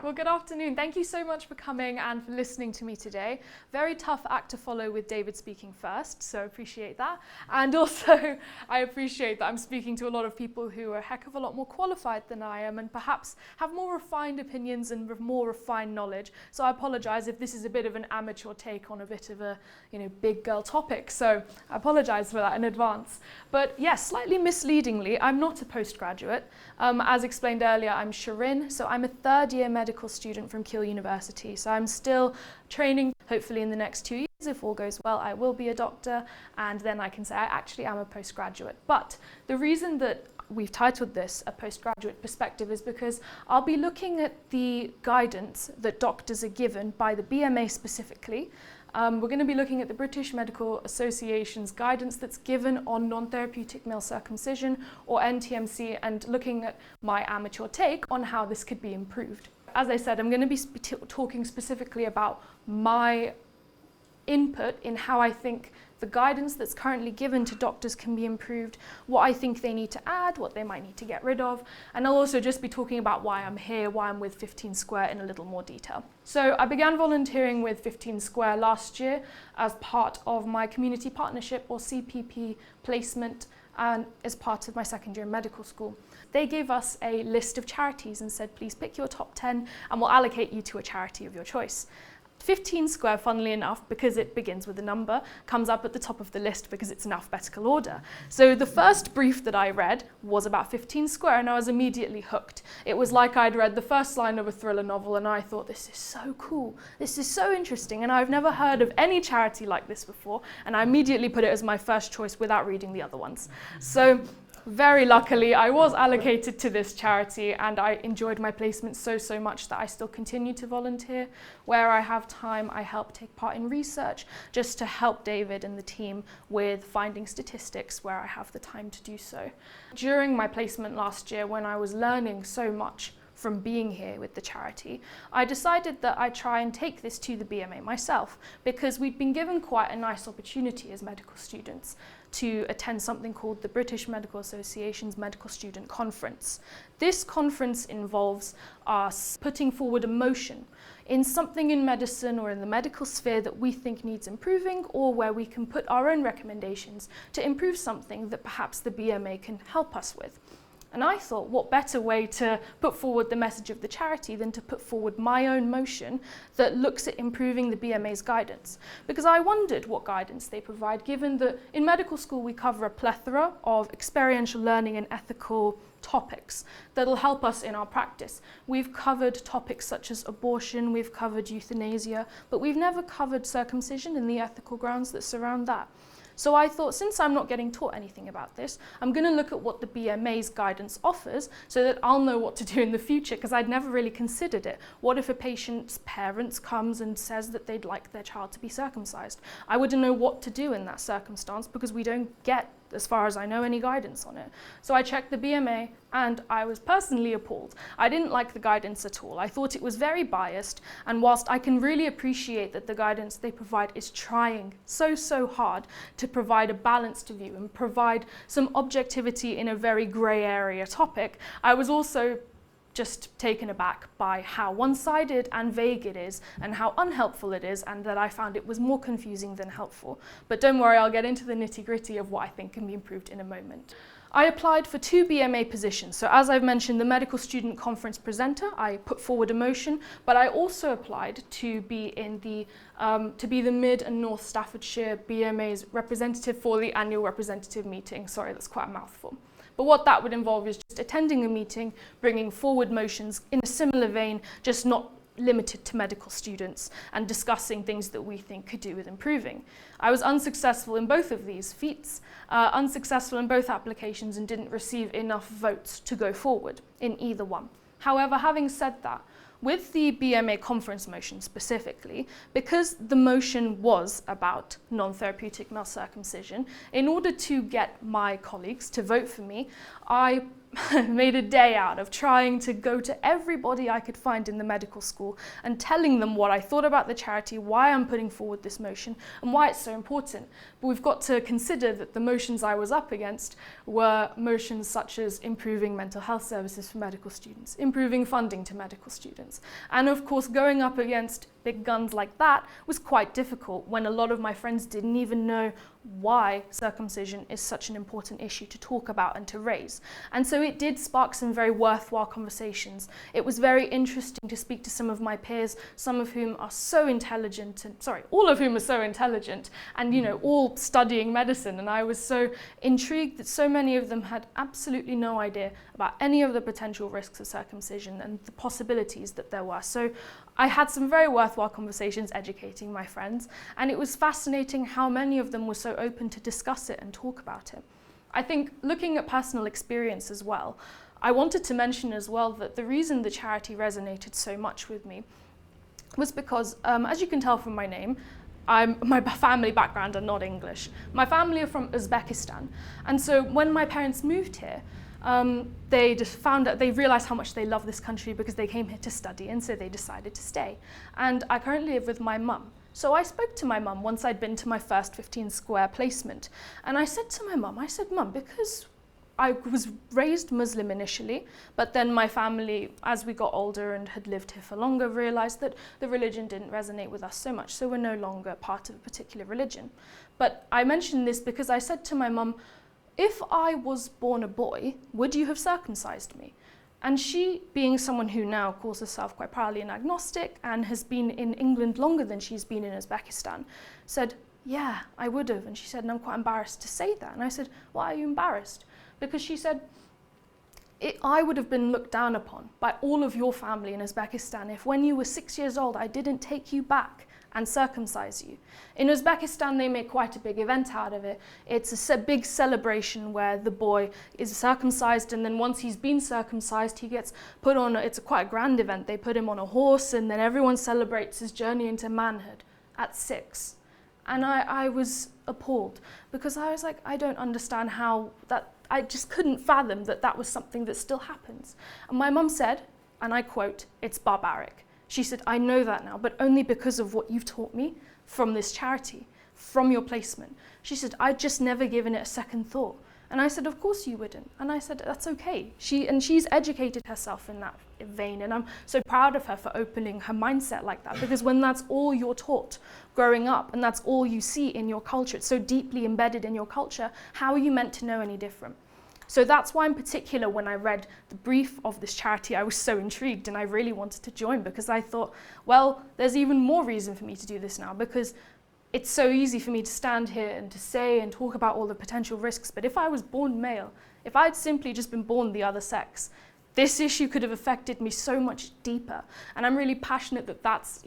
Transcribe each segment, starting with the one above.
Well, good afternoon. Thank you so much for coming and for listening to me today. Very tough act to follow with David speaking first, so appreciate that. And also, I appreciate that I'm speaking to a lot of people who are a heck of a lot more qualified than I am and perhaps have more refined opinions and more refined knowledge. So I apologise if this is a bit of an amateur take on a bit of a, big girl topic. So I apologise for that in advance. But yes, slightly misleadingly, I'm not a postgraduate. As explained earlier, I'm Shirin, so I'm a third-year medical student from Keele University. So I'm still training. Hopefully in the next 2 years, if all goes well, I will be a doctor, and then I can say I actually am a postgraduate. But the reason that we've titled this a postgraduate perspective is because I'll be looking at the guidance that doctors are given by the BMA specifically. We're going to be looking at the British Medical Association's guidance that's given on non-therapeutic male circumcision, or NTMC, and looking at my amateur take on how this could be improved. As I said, I'm going to be talking specifically about my input in how I think the guidance that's currently given to doctors can be improved, what I think they need to add, what they might need to get rid of, and I'll also just be talking about why I'm here, why I'm with 15 Square in a little more detail. So I began volunteering with 15 Square last year as part of my community partnership, or CPP, placement, and as part of my second year in medical school. They gave us a list of charities and said, please pick your top 10 and we'll allocate you to a charity of your choice. 15 Square, funnily enough, because it begins with a number, comes up at the top of the list because it's in alphabetical order. So the first brief that I read was about 15 Square and I was immediately hooked. It was like I'd read the first line of a thriller novel and I thought, this is so cool, this is so interesting, and I've never heard of any charity like this before, and I immediately put it as my first choice without reading the other ones. So very luckily, I was allocated to this charity and I enjoyed my placement so much that I still continue to volunteer. Where I have time, I help take part in research just to help David and the team with finding statistics where I have the time to do so. During my placement last year, when I was learning so much from being here with the charity, I decided that I'd try and take this to the BMA myself, because we'd been given quite a nice opportunity as medical students to attend something called the British Medical Association's Medical Student Conference. This conference involves us putting forward a motion in something in medicine or in the medical sphere that we think needs improving, or where we can put our own recommendations to improve something that perhaps the BMA can help us with. And I thought, what better way to put forward the message of the charity than to put forward my own motion that looks at improving the BMA's guidance? Because I wondered what guidance they provide, given that in medical school we cover a plethora of experiential learning and ethical topics that'll help us in our practice. We've covered topics such as abortion, we've covered euthanasia, but we've never covered circumcision and the ethical grounds that surround that. So I thought, since I'm not getting taught anything about this, I'm going to look at what the BMA's guidance offers so that I'll know what to do in the future, because I'd never really considered it. What if a patient's parents comes and says that they'd like their child to be circumcised? I wouldn't know what to do in that circumstance because we don't get, as far as I know, any guidance on it. So I checked the BMA and I was personally appalled. I didn't like the guidance at all. I thought it was very biased, and whilst I can really appreciate that the guidance they provide is trying so hard to provide a balanced view and provide some objectivity in a very grey area topic, I was also just taken aback by how one-sided and vague it is and how unhelpful it is, and that I found it was more confusing than helpful. But don't worry, I'll get into the nitty-gritty of what I think can be improved in a moment. I applied for 2 BMA positions. So as I've mentioned, the medical student conference presenter, I put forward a motion, but I also applied to be in the the Mid and North Staffordshire BMA's representative for the annual representative meeting. Sorry, that's quite a mouthful. But what that would involve is just attending a meeting, bringing forward motions in a similar vein, just not limited to medical students, and discussing things that we think could do with improving. I was unsuccessful in both of these feats, unsuccessful in both applications, and didn't receive enough votes to go forward in either one. However, having said that, with the BMA conference motion specifically, because the motion was about non-therapeutic male circumcision, in order to get my colleagues to vote for me, I made a day out of trying to go to everybody I could find in the medical school and telling them what I thought about the charity, why I'm putting forward this motion, and why it's so important. But we've got to consider that the motions I was up against were motions such as improving mental health services for medical students, improving funding to medical students. And of course, going up against big guns like that was quite difficult when a lot of my friends didn't even know why circumcision is such an important issue to talk about and to raise. And so it did spark some very worthwhile conversations. It was very interesting to speak to some of my peers, some of whom are so intelligent, all of whom are so intelligent and, all studying medicine. And I was so intrigued that so many of them had absolutely no idea about any of the potential risks of circumcision and the possibilities that there were. So I had some very worthwhile conversations educating my friends, and it was fascinating how many of them were so open to discuss it and talk about it. I think looking at personal experience as well, I wanted to mention as well that the reason the charity resonated so much with me was because, as you can tell from my name, my family background are not English. My family are from Uzbekistan, and so when my parents moved here, they just found out, they realized how much they love this country because they came here to study, and so they decided to stay. And I currently live with my mum. So I spoke to my mum once I'd been to my first 15 Square placement, and I said to my mum, Mum, because I was raised Muslim initially, but then my family, as we got older and had lived here for longer, realized that the religion didn't resonate with us so much, so we're no longer part of a particular religion. But I mentioned this because I said to my mum, if I was born a boy, would you have circumcised me? And she, being someone who now calls herself quite proudly an agnostic and has been in England longer than she's been in Uzbekistan, said, yeah, I would have. And she said, and I'm quite embarrassed to say that. And I said, why are you embarrassed? Because she said, I would have been looked down upon by all of your family in Uzbekistan if when you were 6 years old, I didn't take you back and circumcise you. In Uzbekistan, they make quite a big event out of it. It's a big celebration where the boy is circumcised, and then once he's been circumcised, he gets put on, it's quite a grand event. They put him on a horse, and then everyone celebrates his journey into manhood at 6. And I was appalled because I was like, I don't understand how that, I just couldn't fathom that that was something that still happens. And my mum said, and I quote, it's barbaric. She said, I know that now, but only because of what you've taught me from this charity, from your placement. She said, I'd just never given it a second thought. And I said, of course you wouldn't. And I said, that's okay. She's educated herself in that vein, and I'm so proud of her for opening her mindset like that, because when that's all you're taught growing up and that's all you see in your culture, it's so deeply embedded in your culture, how are you meant to know any different? So that's why in particular when I read the brief of this charity, I was so intrigued and I really wanted to join, because I thought, well, there's even more reason for me to do this now, because it's so easy for me to stand here and to say and talk about all the potential risks. But if I was born male, if I'd simply just been born the other sex, this issue could have affected me so much deeper. And I'm really passionate that that's,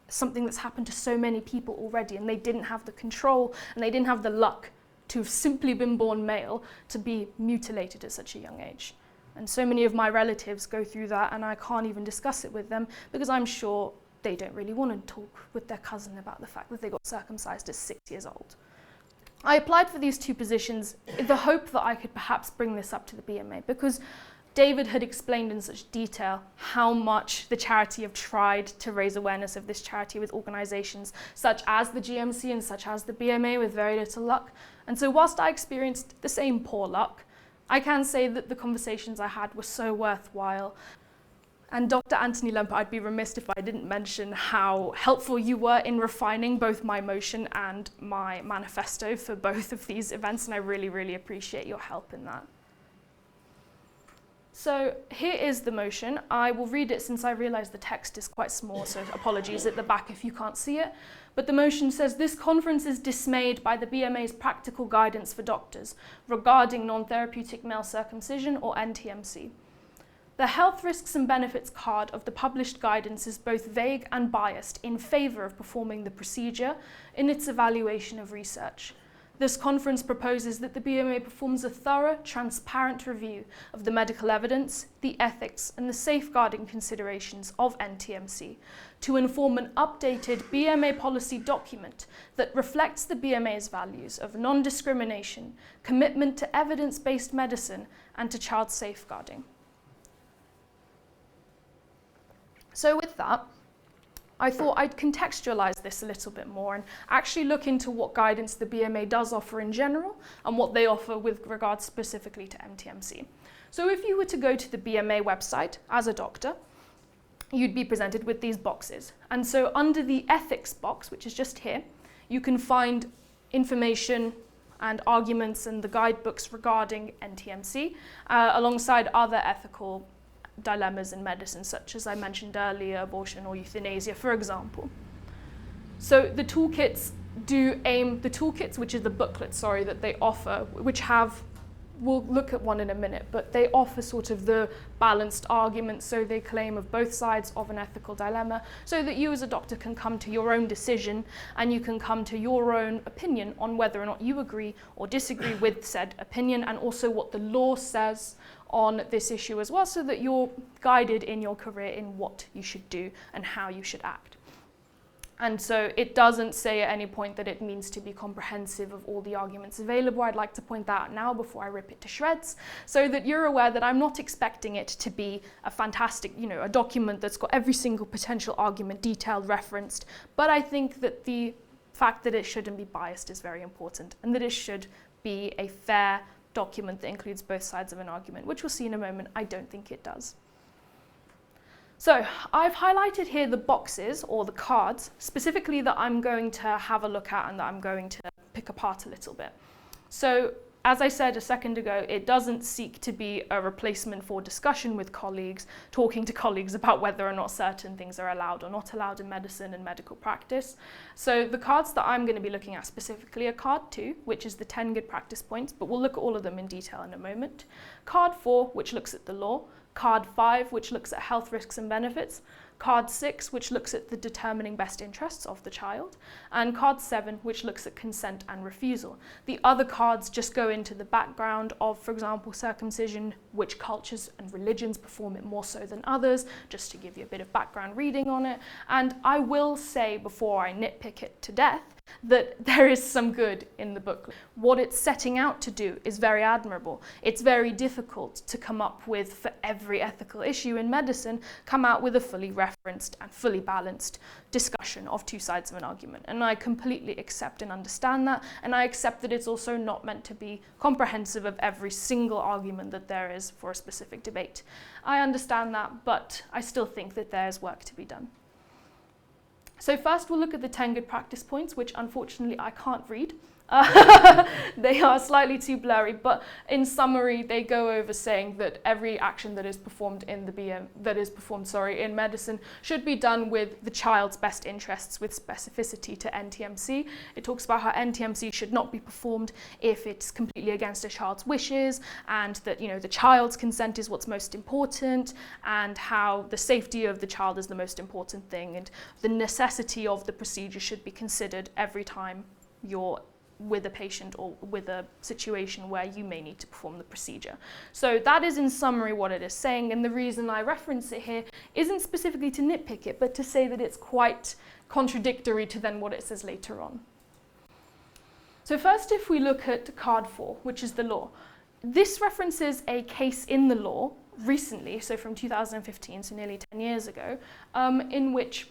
something that's happened to so many people already, and they didn't have the control and they didn't have the luck to have simply been born male to be mutilated at such a young age. And so many of my relatives go through that, and I can't even discuss it with them because I'm sure they don't really want to talk with their cousin about the fact that they got circumcised at 6 years old. I applied for these 2 positions in the hope that I could perhaps bring this up to the BMA, because David had explained in such detail how much the charity have tried to raise awareness of this charity with organisations such as the GMC and such as the BMA with very little luck. And so whilst I experienced the same poor luck, I can say that the conversations I had were so worthwhile. And Dr. Anthony Lemper, I'd be remiss if I didn't mention how helpful you were in refining both my motion and my manifesto for both of these events, and I really, really appreciate your help in that. So here is the motion. I will read it since I realise the text is quite small, so apologies at the back if you can't see it. But the motion says, this conference is dismayed by the BMA's practical guidance for doctors regarding non-therapeutic male circumcision, or NTMC. The health risks and benefits card of the published guidance is both vague and biased in favour of performing the procedure in its evaluation of research. This conference proposes that the BMA performs a thorough, transparent review of the medical evidence, the ethics, and the safeguarding considerations of NTMC to inform an updated BMA policy document that reflects the BMA's values of non-discrimination, commitment to evidence-based medicine, and to child safeguarding. So with that, I thought I'd contextualize this a little bit more and actually look into what guidance the BMA does offer in general and what they offer with regards specifically to NTMC. So if you were to go to the BMA website as a doctor, you'd be presented with these boxes. And so under the ethics box, which is just here, you can find information and arguments and the guidebooks regarding NTMC alongside other ethical dilemmas in medicine, such as I mentioned earlier, abortion or euthanasia, for example. So the toolkits which is the booklet, that they offer, which have, we'll look at one in a minute, but they offer sort of the balanced arguments, so they claim of both sides of an ethical dilemma, so that you as a doctor can come to your own decision and you can come to your own opinion on whether or not you agree or disagree with said opinion, and also what the law says on this issue as well, so that you're guided in your career in what you should do and how you should act. And so it doesn't say at any point that it means to be comprehensive of all the arguments available. I'd like to point that out now before I rip it to shreds, so that you're aware that I'm not expecting it to be a fantastic, a document that's got every single potential argument detailed, referenced. But I think that the fact that it shouldn't be biased is very important, and that it should be a fair document that includes both sides of an argument, which we'll see in a moment. I don't think it does. So I've highlighted here the boxes or the cards specifically that I'm going to have a look at and that I'm going to pick apart a little bit. So as I said a second ago, it doesn't seek to be a replacement for discussion with colleagues, talking to colleagues about whether or not certain things are allowed or not allowed in medicine and medical practice. So the cards that I'm going to be looking at specifically are card 2, which is the 10 good practice points, but we'll look at all of them in detail in a moment. Card 4, which looks at the law. Card 5, which looks at health risks and benefits. Card 6, which looks at the determining best interests of the child. And card 7, which looks at consent and refusal. The other cards just go into the background of, for example, circumcision, which cultures and religions perform it more so than others, just to give you a bit of background reading on it. And I will say, before I nitpick it to death, that there is some good in the booklet. What it's setting out to do is very admirable. It's very difficult to come up with, for every ethical issue in medicine, come out with a fully referenced and fully balanced discussion of two sides of an argument. And I completely accept and understand that, and I accept that it's also not meant to be comprehensive of every single argument that there is for a specific debate. I understand that, but I still think that there's work to be done. So first we'll look at the 10 good practice points, which unfortunately I can't read. They are slightly too blurry, but in summary, they go over saying that every action that is performed in in medicine should be done with the child's best interests with specificity to NTMC. It talks about how NTMC should not be performed if it's completely against a child's wishes, and that the child's consent is what's most important, and how the safety of the child is the most important thing, and the necessity of the procedure should be considered every time you're with a patient or with a situation where you may need to perform the procedure. So that is in summary what it is saying, and the reason I reference it here isn't specifically to nitpick it, but to say that it's quite contradictory to then what it says later on. So first, if we look at card 4, which is the law, this references a case in the law recently, so from 2015, so nearly 10 years ago, in which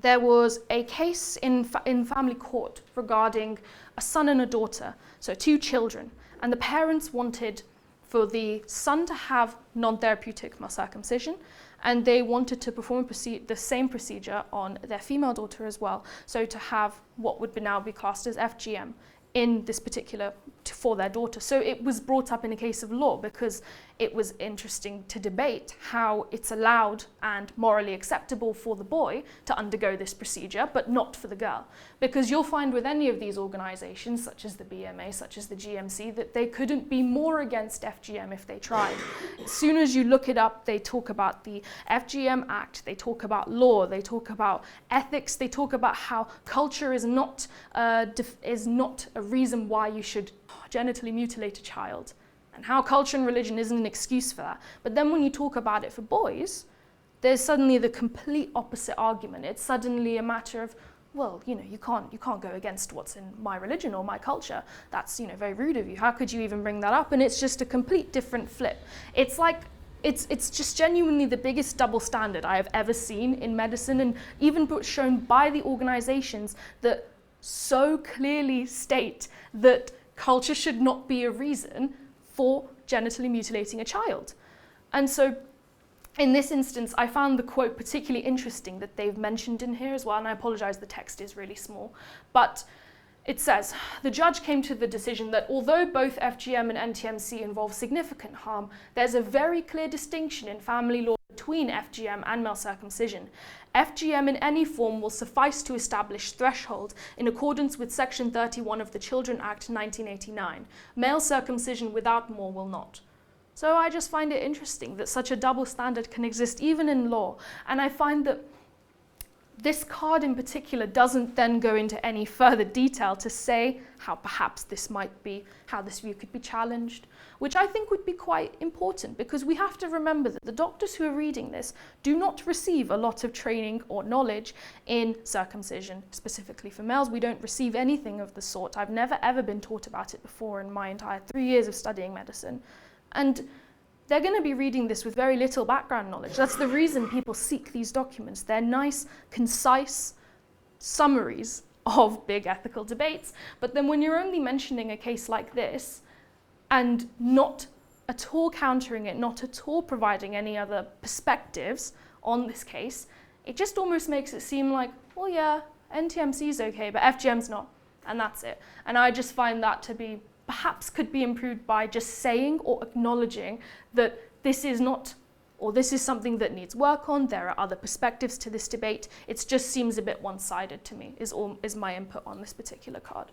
there was a case in family court regarding a son and a daughter, so 2 children, and the parents wanted for the son to have non-therapeutic male circumcision, and they wanted to perform the same procedure on their female daughter as well, so to have what would now be classed as FGM in this particular for their daughter. So it was brought up in a case of law because it was interesting to debate how it's allowed and morally acceptable for the boy to undergo this procedure, but not for the girl. Because you'll find with any of these organisations, such as the BMA, such as the GMC, that they couldn't be more against FGM if they tried. As soon as you look it up, they talk about the FGM Act, they talk about law, they talk about ethics, they talk about how culture is not a reason why you should genitally mutilate a child, and how culture and religion isn't an excuse for that. But then when you talk about it for boys, there's suddenly the complete opposite argument. It's suddenly a matter of, well, you can't go against what's in my religion or my culture. That's, very rude of you. How could you even bring that up? And it's just a complete different flip. It's like, it's just genuinely the biggest double standard I have ever seen in medicine, and even shown by the organizations that so clearly state that culture should not be a reason for genitally mutilating a child. And so in this instance, I found the quote particularly interesting that they've mentioned in here as well, and I apologize, the text is really small, but it says, the judge came to the decision that although both FGM and NTMC involve significant harm, there's a very clear distinction in family law between FGM and male circumcision. FGM in any form will suffice to establish threshold in accordance with Section 31 of the Children Act 1989. Male circumcision without more will not. So I just find it interesting that such a double standard can exist even in law. And I find that this card in particular doesn't then go into any further detail to say how perhaps this might be, how this view could be challenged, which I think would be quite important, because we have to remember that the doctors who are reading this do not receive a lot of training or knowledge in circumcision, specifically for males. We don't receive anything of the sort. I've never ever been taught about it before in my entire 3 years of studying medicine. And they're going to be reading this with very little background knowledge. That's the reason people seek these documents. They're nice, concise summaries of big ethical debates. But then when you're only mentioning a case like this and not at all countering it, not at all providing any other perspectives on this case, it just almost makes it seem like, well, yeah, NTMC is okay, but FGM's not, and that's it. And I just find that to be perhaps could be improved by just saying or acknowledging that this is not, or this is something that needs work on. There are other perspectives to this debate. It just seems a bit one-sided to me, is my input on this particular card.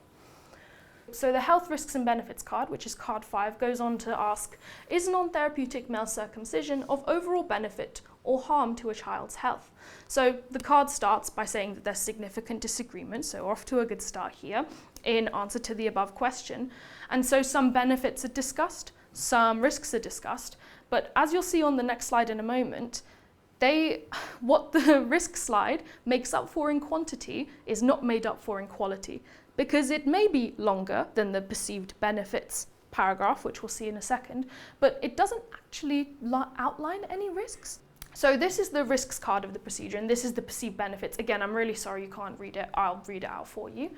So the health risks and benefits card, which is card 5, goes on to ask, is non-therapeutic male circumcision of overall benefit or harm to a child's health? So the card starts by saying that there's significant disagreement, so off to a good start here in answer to the above question. And so some benefits are discussed, some risks are discussed, but as you'll see on the next slide in a moment, what the risk slide makes up for in quantity is not made up for in quality, because it may be longer than the perceived benefits paragraph, which we'll see in a second, but it doesn't actually outline any risks. So this is the risks card of the procedure, and this is the perceived benefits. Again, I'm really sorry you can't read it. I'll read it out for you.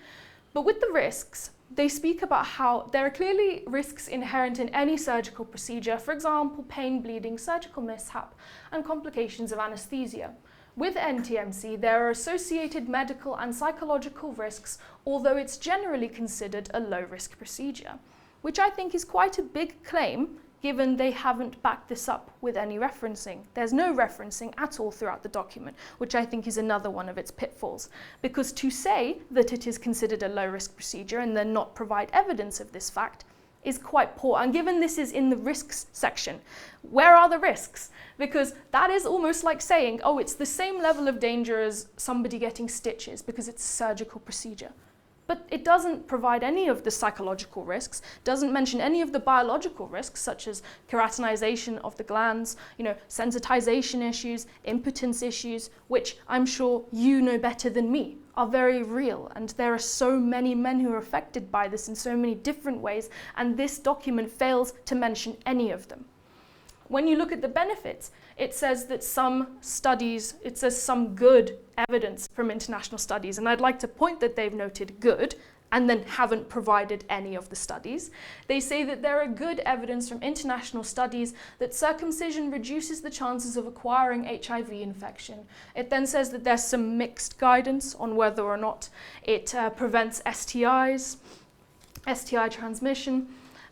But with the risks, they speak about how there are clearly risks inherent in any surgical procedure, for example, pain, bleeding, surgical mishap, and complications of anesthesia. With NTMC, there are associated medical and psychological risks, although it's generally considered a low-risk procedure, which I think is quite a big claim, given they haven't backed this up with any referencing. There's no referencing at all throughout the document, which I think is another one of its pitfalls. Because to say that it is considered a low-risk procedure and then not provide evidence of this fact is quite poor. And given this is in the risks section, where are the risks? Because that is almost like saying, oh, it's the same level of danger as somebody getting stitches because it's a surgical procedure. But it doesn't provide any of the psychological risks, doesn't mention any of the biological risks, such as keratinization of the glands, sensitization issues, impotence issues, which I'm sure you know better than me, are very real. And there are so many men who are affected by this in so many different ways, and this document fails to mention any of them. When you look at the benefits, it says that some good evidence from international studies, and I'd like to point that they've noted good and then haven't provided any of the studies. They say that there are good evidence from international studies that circumcision reduces the chances of acquiring HIV infection. It then says that there's some mixed guidance on whether or not it prevents STIs, STI transmission.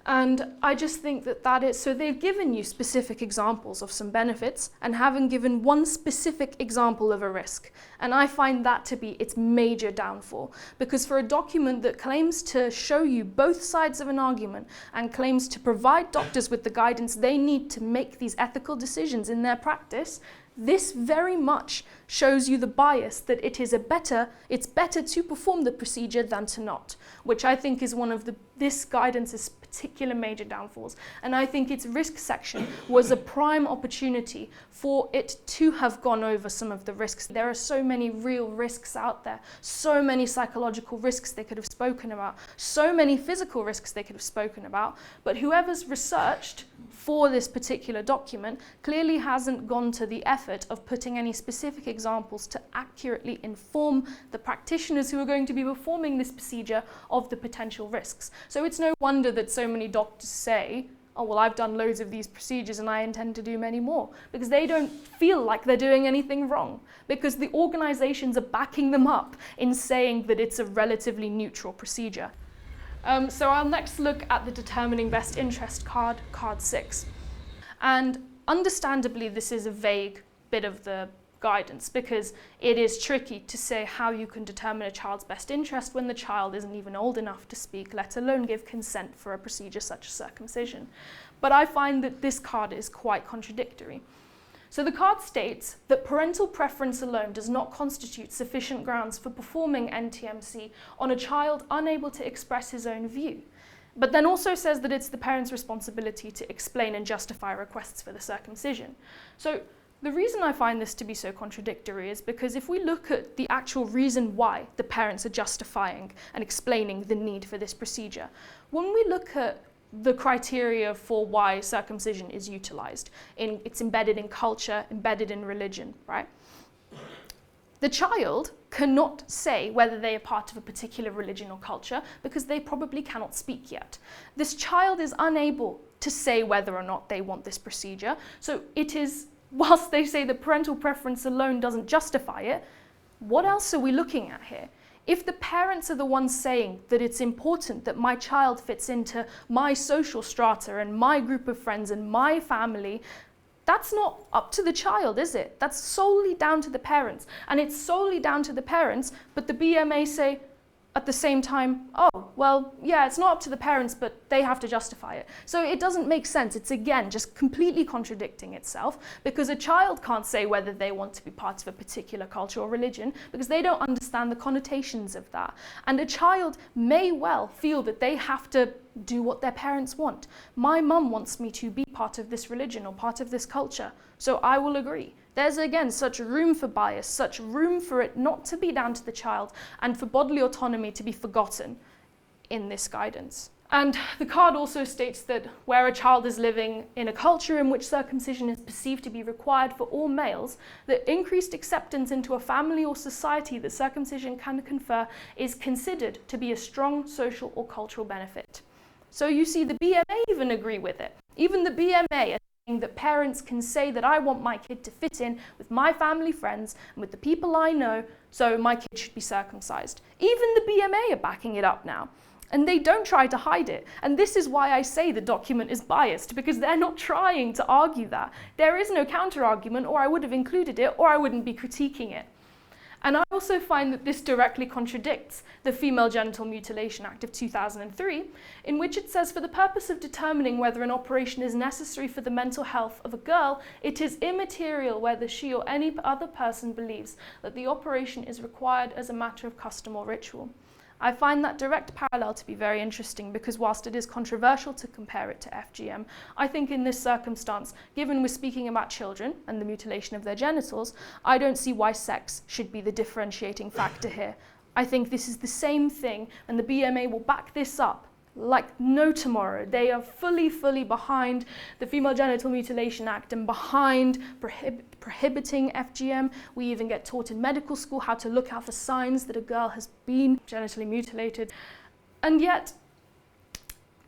And I just think that is, so they've given you specific examples of some benefits and haven't given one specific example of a risk. And I find that to be its major downfall. Because for a document that claims to show you both sides of an argument and claims to provide doctors with the guidance they need to make these ethical decisions in their practice, this very much shows you the bias that it's better to perform the procedure than to not, which I think is one of this guidance's particular major downfalls. And I think its risk section was a prime opportunity for it to have gone over some of the risks. There are so many real risks out there, so many psychological risks they could have spoken about, so many physical risks they could have spoken about, but whoever's researched for this particular document clearly hasn't gone to the effort of putting any specific examples to accurately inform the practitioners who are going to be performing this procedure of the potential risks. So it's no wonder that so many doctors say, oh, well, I've done loads of these procedures and I intend to do many more, because they don't feel like they're doing anything wrong, because the organizations are backing them up in saying that it's a relatively neutral procedure. So I'll next look at the determining best interest card, card 6. And understandably, this is a vague bit of the guidance, because it is tricky to say how you can determine a child's best interest when the child isn't even old enough to speak, let alone give consent for a procedure such as circumcision. But I find that this card is quite contradictory. So the card states that parental preference alone does not constitute sufficient grounds for performing NTMC on a child unable to express his own view, but then also says that it's the parent's responsibility to explain and justify requests for the circumcision. So the reason I find this to be so contradictory is because if we look at the actual reason why the parents are justifying and explaining the need for this procedure, when we look at the criteria for why circumcision is utilized, it's embedded in culture, embedded in religion, right? The child cannot say whether they are part of a particular religion or culture because they probably cannot speak yet. This child is unable to say whether or not they want this procedure. So it is, whilst they say that parental preference alone doesn't justify it, what else are we looking at here? If the parents are the ones saying that it's important that my child fits into my social strata and my group of friends and my family, that's not up to the child, is it? That's solely down to the parents. And it's solely down to the parents, but the BMA say at the same time, oh, well, yeah, it's not up to the parents, but they have to justify it. So it doesn't make sense. It's, again, just completely contradicting itself, because a child can't say whether they want to be part of a particular culture or religion because they don't understand the connotations of that. And a child may well feel that they have to do what their parents want. My mum wants me to be part of this religion or part of this culture, so I will agree. There's, again, such room for bias, such room for it not to be down to the child and for bodily autonomy to be forgotten in this guidance. And the card also states that where a child is living in a culture in which circumcision is perceived to be required for all males, the increased acceptance into a family or society that circumcision can confer is considered to be a strong social or cultural benefit. So you see, the BMA even agree with it. Even the BMA that parents can say that I want my kid to fit in with my family friends and with the people I know, so my kid should be circumcised. Even the BMA are backing it up now, and they don't try to hide it. And this is why I say the document is biased, because they're not trying to argue that. There is no counter-argument, or I would have included it, or I wouldn't be critiquing it. And I also find that this directly contradicts the Female Genital Mutilation Act of 2003, in which it says, for the purpose of determining whether an operation is necessary for the mental health of a girl, it is immaterial whether she or any other person believes that the operation is required as a matter of custom or ritual. I find that direct parallel to be very interesting, because whilst it is controversial to compare it to FGM, I think in this circumstance, given we're speaking about children and the mutilation of their genitals, I don't see why sex should be the differentiating factor here. I think this is the same thing, and the BMA will back this up like no tomorrow. They are fully behind the Female Genital Mutilation Act and behind prohibiting FGM. We even get taught in medical school how to look out for signs that a girl has been genitally mutilated. And yet,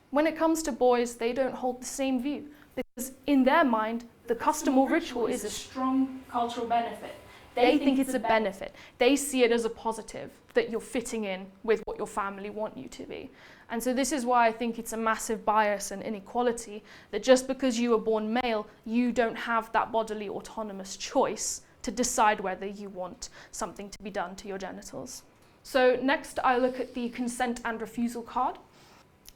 when it comes to boys, they don't hold the same view, because in their mind, the custom or ritual is a strong cultural benefit. They think it's a benefit. They see it as a positive that you're fitting in with what your family want you to be. And so this is why I think it's a massive bias and inequality that just because you were born male, you don't have that bodily autonomous choice to decide whether you want something to be done to your genitals. So next I look at the consent and refusal card.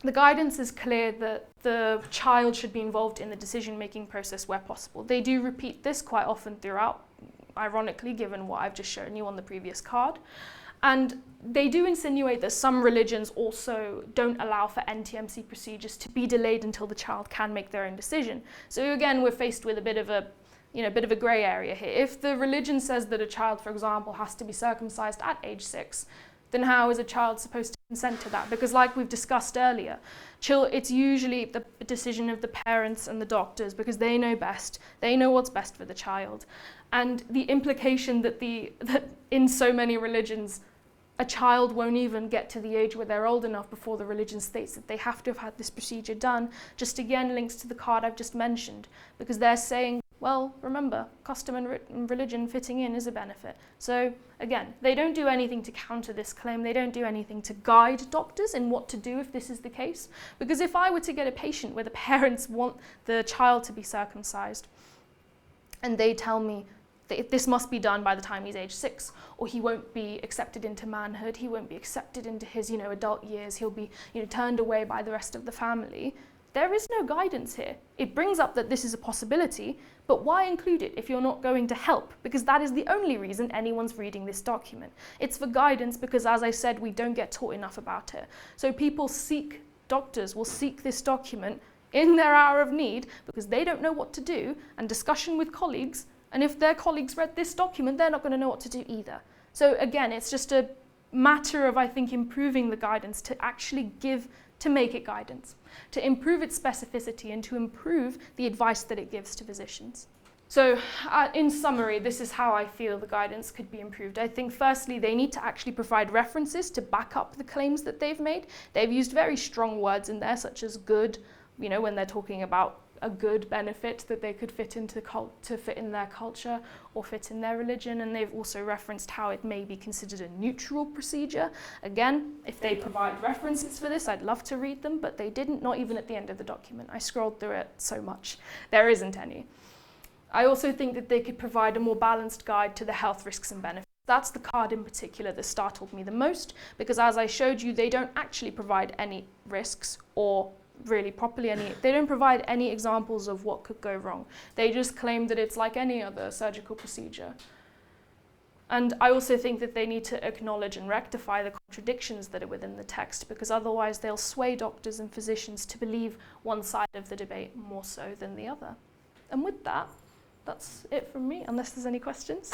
The guidance is clear that the child should be involved in the decision-making process where possible. They do repeat this quite often throughout, ironically, given what I've just shown you on the previous card. And they do insinuate that some religions also don't allow for NTMC procedures to be delayed until the child can make their own decision. So again, we're faced with a bit of a grey area here. If the religion says that a child, for example, has to be circumcised at age 6, then how is a child supposed to consent to that? Because like we've discussed earlier, it's usually the decision of the parents and the doctors because they know best. They know what's best for the child. And the implication that in so many religions, a child won't even get to the age where they're old enough before the religion states that they have to have had this procedure done, just again links to the card I've just mentioned, because they're saying, well, remember, custom and religion fitting in is a benefit. So again, they don't do anything to counter this claim. They don't do anything to guide doctors in what to do if this is the case. Because if I were to get a patient where the parents want the child to be circumcised, and they tell me that this must be done by the time he's age 6, or he won't be accepted into manhood, he won't be accepted into his adult years, he'll be turned away by the rest of the family, there is no guidance here. It brings up that this is a possibility, but why include it if you're not going to help? Because that is the only reason anyone's reading this document. It's for guidance because, as I said, we don't get taught enough about it. So doctors will seek this document in their hour of need because they don't know what to do, and discussion with colleagues, and if their colleagues read this document, they're not going to know what to do either. So again, it's just a matter of, I think, improving the guidance to make it guidance, to improve its specificity and to improve the advice that it gives to physicians. So in summary, this is how I feel the guidance could be improved. I think firstly, they need to actually provide references to back up the claims that they've made. They've used very strong words in there, such as good, when they're talking about a good benefit that they could fit to fit in their culture or fit in their religion, and they've also referenced how it may be considered a neutral procedure. Again, if they provide references for this, I'd love to read them, but they didn't, not even at the end of the document. I scrolled through it so much. There isn't any. I also think that they could provide a more balanced guide to the health risks and benefits. That's the card in particular that startled me the most, because as I showed you, they don't actually provide any risks or really properly they don't provide any examples of what could go wrong. They just claim that it's like any other surgical procedure. And I also think that they need to acknowledge and rectify the contradictions that are within the text, because otherwise they'll sway doctors and physicians to believe one side of the debate more so than the other. And with that, that's it from me, unless there's any questions.